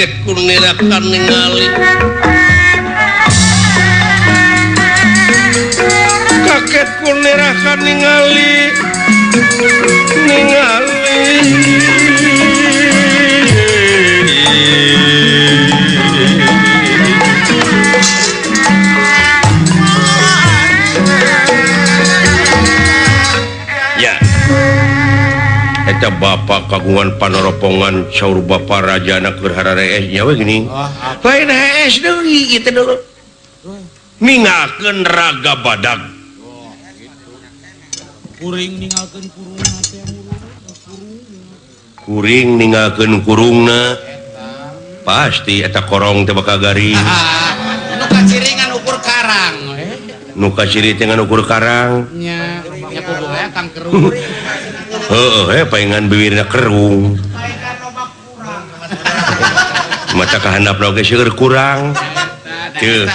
kaget kunirakan ningali kaget kunirakan ningali Bapak kagungan panoropongan saur Bapak Raja anak berhara reesnya gini lain rees deui itu dulu ningalkeun raga badag kuring ningalkeun kurungna pasti eta korong teh bakal garing nu kaciringan ukur karang nu kaciri teh ngan ukur karang nya kudu kang kerung pengen bibirna kerung mata kahandapna oge seueur kurang teu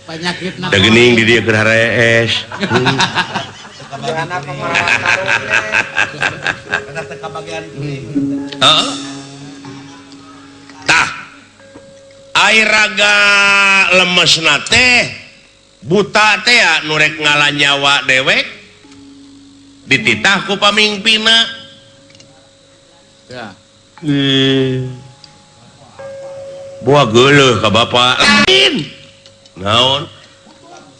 penyakitna da geuning di dieu keur harees tah air raga lemesna teh buta teh nu rek ngalah nyawa dewek dititah ku pamingpina ya buah geuleuh ka bapak lain naon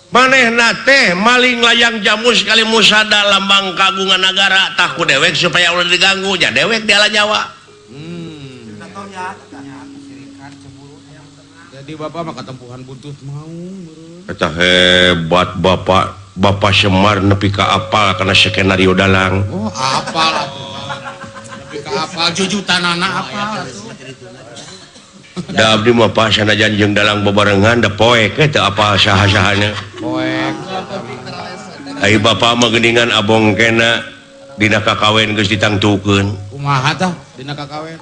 manehna teh maling layang jamu sekali musada lambang kagungan negara tah ku dewek supaya ulah diganggu nya dewek dialah nyawa jadi bapak mah katempuhan buntut mau eta hebat Bapak Semar nepi ka apal karena skenario dalang. Oh, apal atuh. Nepi ka apal jujutanana apal atuh. Da abdi mah pas sanajan jeung dalang bebarengan da poek teh apal saha-sahana. Poek. Ai bapak mah geuningan abong kena dina kakawen geus ditangtukeun. Kumaha tah dina kakawen?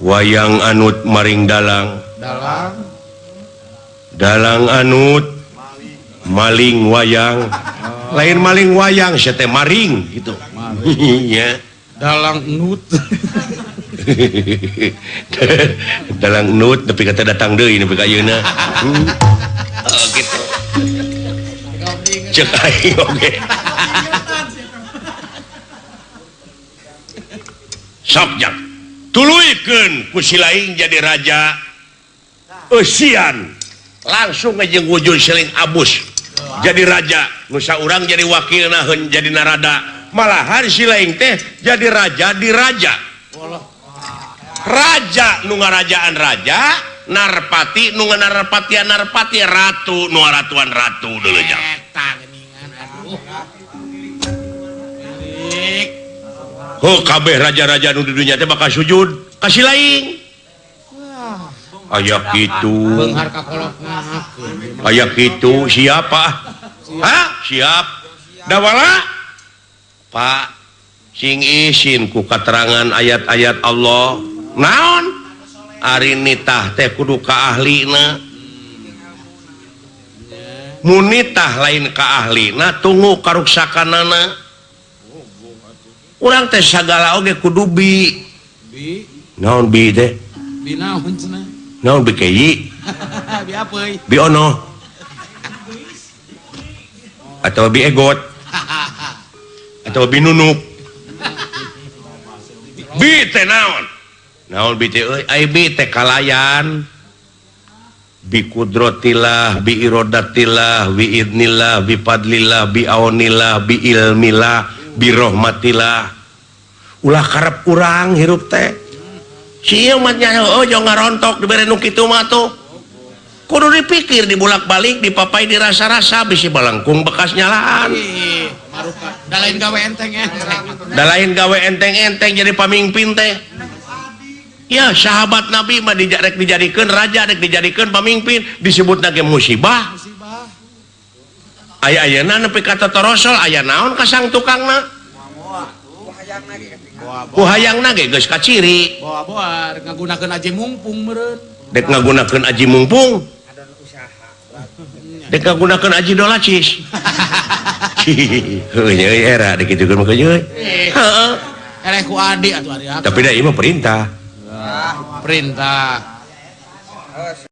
Wayang anut maring dalang. Dalang anut maling wayang lain maling wayang sia teh maring gitu nya dalang nut dalang nut tapi kata datang deui nepi ka ayeuna gitu cek aing oge sok jak tuluikeun ku si laing jadi raja eusian langsung ngejeng wujud seling abus jadi raja nusa urang jadi wakilna jadi narada malahan si laing teh jadi raja di raja raja nu ngarajaan raja narpati nu ngarapatian narpati ratu nu ratuan ratu deuleu nya eta geuningan aduh kabeh raja-raja nu di dunya teh bakal sujud ka si laing aya kitu beunghar ka kolotna aya kitu siapa siap dawala Pak sing isin ku katerangan ayat-ayat Allah naon ari nitah teh kudu ka ahlina mun nitah lain ka ahlina tunggu karuksakanana urang teh sagala oge kudu bi naon bi teh bi naon cenah naon bi keyi bi apeuy bi ono atau bi egot atau bi nunuk bi teh naon bi teh euy ai bi teh kalayan bi kudratillah bi iradatillah bi idnillah bi fadlillah bi aunillah bi ilmillah bi rahmatillah ulah karep urang hirup teh sieu mah nya jong ngarontok dibere nu kitu mah tuh kudu dipikir dibulak-balik dipapai dirasa-rasa bisi balangkung bekas nyalaan maruka da lain gawe enteng-enteng da lain gawe enteng-enteng jadi pamimpin teh ya sahabat Nabi mah rek dijadikeun raja rek dijadikeun pamimpin disebutna ge musibah aya-ayana nepi ka totorosol aya naon ka sang tukangna ku hayangna ge geus kaciri boa-boa ngagunakeun aji mumpung meureun dek ngagunakeun aji mumpung dek ngagunakeun aji dolacis heuh nya era dek kitu mah euy heeh eleh ku adi atuh ari tapi da ieu mah perintah